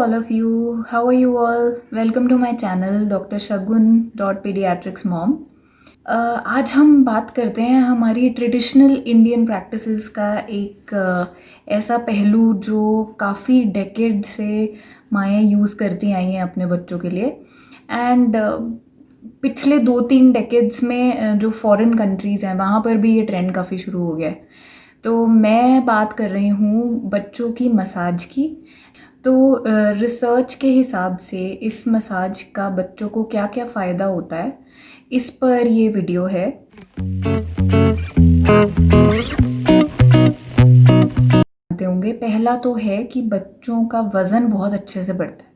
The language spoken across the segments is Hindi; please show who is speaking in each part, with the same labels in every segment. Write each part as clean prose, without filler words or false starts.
Speaker 1: all of you. How are you all? Welcome to my channel Dr. Shagun Pediatrics Mom. आज हम बात करते हैं हमारी ट्रेडिशनल इंडियन प्रैक्टिसेस का एक ऐसा पहलू जो काफ़ी डेकेड से माएँ यूज़ करती आई हैं अपने बच्चों के लिए एंड पिछले 2-3 डेकेड्स में जो फॉरेन कंट्रीज़ हैं वहाँ पर भी ये ट्रेंड काफ़ी शुरू हो गया है। तो मैं बात कर रही हूँ बच्चों की मसाज की। तो रिसर्च के हिसाब से इस मसाज का बच्चों को क्या क्या फ़ायदा होता है, इस पर ये वीडियो है। जानते होंगे, पहला तो है कि बच्चों का वज़न बहुत अच्छे से बढ़ता है।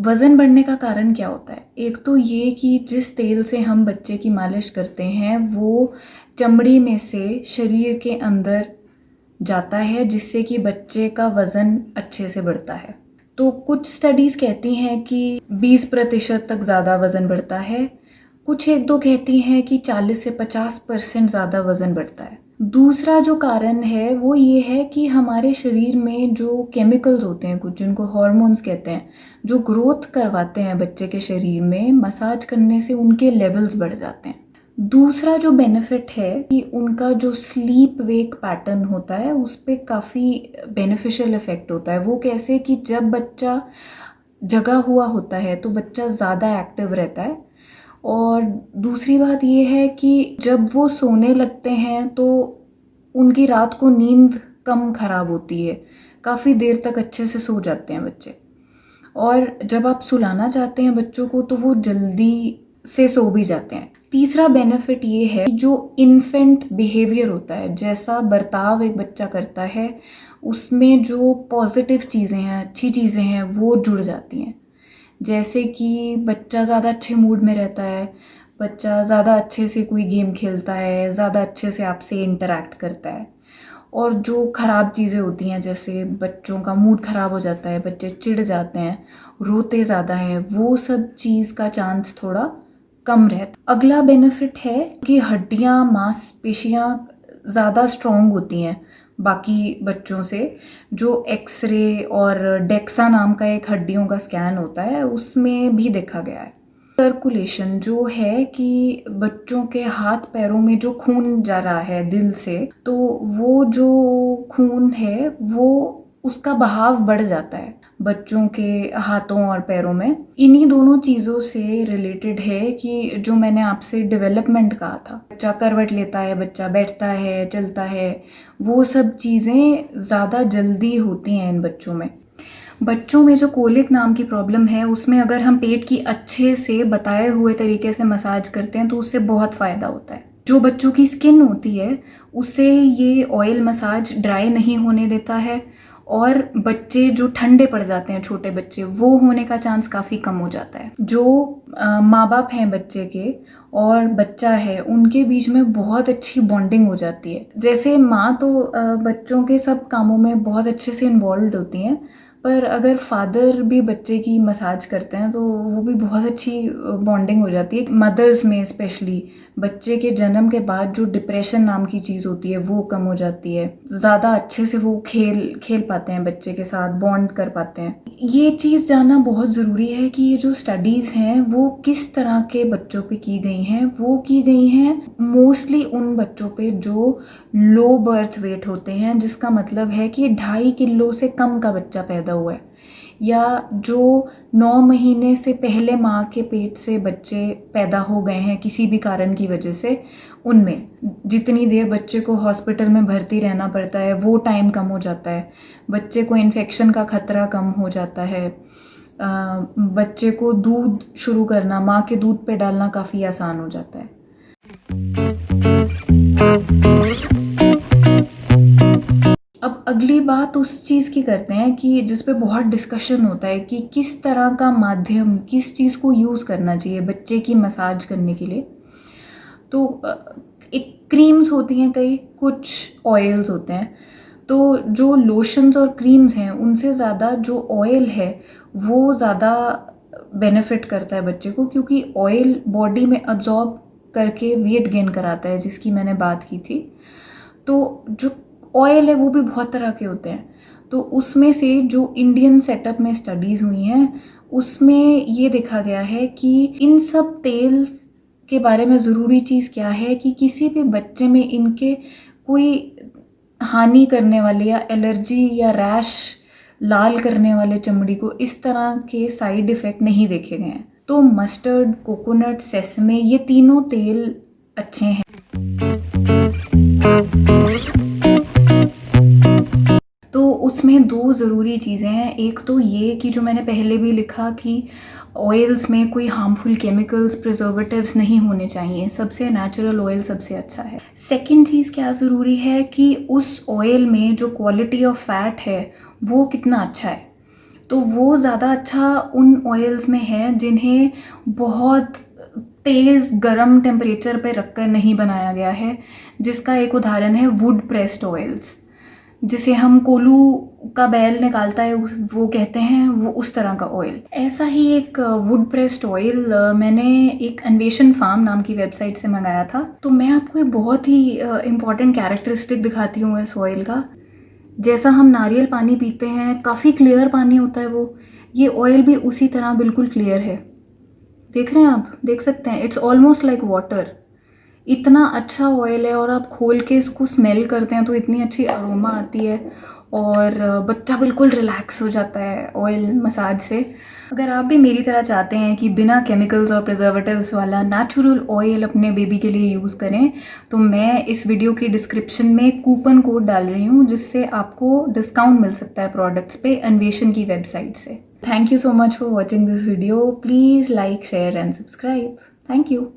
Speaker 1: वज़न बढ़ने का कारण क्या होता है? एक तो ये कि जिस तेल से हम बच्चे की मालिश करते हैं वो चमड़ी में से शरीर के अंदर जाता है, जिससे कि बच्चे का वज़न अच्छे से बढ़ता है। तो कुछ स्टडीज़ कहती हैं कि 20% तक ज़्यादा वज़न बढ़ता है, कुछ 1-2 कहती हैं कि 40 से 50% ज़्यादा वज़न बढ़ता है। दूसरा जो कारण है वो ये है कि हमारे शरीर में जो केमिकल्स होते हैं कुछ, जिनको हार्मोन्स कहते हैं, जो ग्रोथ करवाते हैं बच्चे के शरीर में, मसाज करने से उनके लेवल्स बढ़ जाते हैं। दूसरा जो बेनिफिट है कि उनका जो स्लीप वेक पैटर्न होता है उस पर काफ़ी बेनिफिशियल इफ़ेक्ट होता है। वो कैसे कि जब बच्चा जगा हुआ होता है तो बच्चा ज़्यादा एक्टिव रहता है, और दूसरी बात ये है कि जब वो सोने लगते हैं तो उनकी रात को नींद कम ख़राब होती है, काफ़ी देर तक अच्छे से सो जाते हैं बच्चे। और जब आप सुलाना चाहते हैं बच्चों को तो वो जल्दी से सो भी जाते हैं। तीसरा बेनिफिट ये है कि जो इन्फेंट बिहेवियर होता है, जैसा बर्ताव एक बच्चा करता है, उसमें जो पॉजिटिव चीज़ें हैं, अच्छी चीज़ें हैं, वो जुड़ जाती हैं। जैसे कि बच्चा ज़्यादा अच्छे मूड में रहता है, बच्चा ज़्यादा अच्छे से कोई गेम खेलता है, ज़्यादा अच्छे से आपसे इंटरैक्ट करता है। और जो ख़राब चीज़ें होती हैं, जैसे बच्चों का मूड ख़राब हो जाता है, बच्चे चिढ़ जाते हैं, रोते ज़्यादा हैं, वो सब चीज़ का चांस थोड़ा कम रहता। अगला बेनिफिट है कि हड्डियाँ, मांसपेशियाँ ज़्यादा स्ट्रॉन्ग होती हैं बाकी बच्चों से। जो एक्सरे और डेक्सा नाम का एक हड्डियों का स्कैन होता है उसमें भी देखा गया है। सर्कुलेशन जो है कि बच्चों के हाथ पैरों में जो खून जा रहा है दिल से, तो वो जो खून है वो उसका बहाव बढ़ जाता है बच्चों के हाथों और पैरों में। इन्हीं दोनों चीज़ों से रिलेटेड है कि जो मैंने आपसे डेवलपमेंट कहा था, बच्चा करवट लेता है, बच्चा बैठता है, चलता है, वो सब चीज़ें ज़्यादा जल्दी होती हैं इन बच्चों में। बच्चों में जो कोलिक नाम की प्रॉब्लम है उसमें अगर हम पेट की अच्छे से बताए हुए तरीके से मसाज करते हैं तो उससे बहुत फ़ायदा होता है। जो बच्चों की स्किन होती है उसे ये ऑयल मसाज ड्राई नहीं होने देता है, और बच्चे जो ठंडे पड़ जाते हैं, छोटे बच्चे, वो होने का चांस काफ़ी कम हो जाता है। जो माँ बाप हैं बच्चे के और बच्चा है, उनके बीच में बहुत अच्छी बॉन्डिंग हो जाती है। जैसे माँ तो बच्चों के सब कामों में बहुत अच्छे से इन्वॉल्व होती हैं, पर अगर फादर भी बच्चे की मसाज करते हैं तो वो भी बहुत अच्छी बॉन्डिंग हो जाती है। मदर्स में स्पेशली बच्चे के जन्म के बाद जो डिप्रेशन नाम की चीज़ होती है वो कम हो जाती है, ज़्यादा अच्छे से वो खेल पाते हैं, बच्चे के साथ बॉन्ड कर पाते हैं। ये चीज़ जानना बहुत ज़रूरी है कि ये जो स्टडीज़ हैं वो किस तरह के बच्चों पे की गई हैं। वो की गई हैं मोस्टली उन बच्चों पे जो लो बर्थ वेट होते हैं, जिसका मतलब है कि 2.5 किलो से कम का बच्चा पैदा हुआ है, या जो 9 महीने से पहले माँ के पेट से बच्चे पैदा हो गए हैं किसी भी कारण की वजह से। उनमें जितनी देर बच्चे को हॉस्पिटल में भर्ती रहना पड़ता है वो टाइम कम हो जाता है, बच्चे को इन्फेक्शन का खतरा कम हो जाता है, बच्चे को दूध शुरू करना, माँ के दूध पे डालना काफ़ी आसान हो जाता है। अब अगली बात उस चीज़ की करते हैं कि जिस पे बहुत डिस्कशन होता है कि किस तरह का माध्यम, किस चीज़ को यूज़ करना चाहिए बच्चे की मसाज करने के लिए। तो एक क्रीम्स होती हैं कई, कुछ ऑयल्स होते हैं। तो जो लोशंस और क्रीम्स हैं उनसे ज़्यादा जो ऑयल है वो ज़्यादा बेनिफिट करता है बच्चे को, क्योंकि ऑयल बॉडी में अब्जॉर्ब करके वेट गेन कराता है, जिसकी मैंने बात की थी। तो जो ऑयल है वो भी बहुत तरह के होते हैं। तो उसमें से जो इंडियन सेटअप में स्टडीज़ हुई हैं उसमें ये देखा गया है कि इन सब तेल के बारे में ज़रूरी चीज़ क्या है कि किसी भी बच्चे में इनके कोई हानि करने वाले या एलर्जी या रैश, लाल करने वाले चमड़ी को, इस तरह के साइड इफ़ेक्ट नहीं देखे गए हैं। तो मस्टर्ड, कोकोनट, सेसमे ये तीनों तेल अच्छे हैं। तो उसमें दो ज़रूरी चीज़ें हैं। एक तो ये कि जो मैंने पहले भी लिखा कि ऑयल्स में कोई हार्मफुल केमिकल्स, प्रिजर्वेटिव्स नहीं होने चाहिए, सबसे नेचुरल ऑयल सबसे अच्छा है। सेकंड चीज़ क्या ज़रूरी है कि उस ऑयल में जो क्वालिटी ऑफ फैट है वो कितना अच्छा है। तो वो ज़्यादा अच्छा उन ऑयल्स में है जिन्हें बहुत तेज़ गरम टेम्परेचर पे रखकर नहीं बनाया गया है, जिसका एक उदाहरण है वुड प्रेस्ड ऑयल्स, जिसे हम कोलू का बैल निकालता है वो कहते हैं, वो उस तरह का ऑयल। ऐसा ही एक वुड प्रेस्ड ऑयल मैंने एक अन्वेषण फार्म नाम की वेबसाइट से मंगाया था। तो मैं आपको एक बहुत ही इम्पॉर्टेंट कैरेक्टरिस्टिक दिखाती हूँ इस ऑयल का। जैसा हम नारियल पानी पीते हैं, काफ़ी क्लियर पानी होता है वो, ये ऑयल भी उसी तरह बिल्कुल क्लियर है। देख रहे हैं आप, देख सकते हैं, इट्स ऑलमोस्ट लाइक वाटर। इतना अच्छा ऑयल है और आप खोल के इसको स्मेल करते हैं तो इतनी अच्छी अरोमा आती है और बच्चा बिल्कुल रिलैक्स हो जाता है ऑयल मसाज से। अगर आप भी मेरी तरह चाहते हैं कि बिना केमिकल्स और प्रिजर्वेटिव्स वाला नेचुरल ऑयल अपने बेबी के लिए यूज़ करें, तो मैं इस वीडियो की डिस्क्रिप्शन में कूपन कोड डाल रही हूँ जिससे आपको डिस्काउंट मिल सकता है प्रोडक्ट्स पे अन्वेषण की वेबसाइट से। Thank you so much for watching this video. Please like, share and subscribe. Thank you.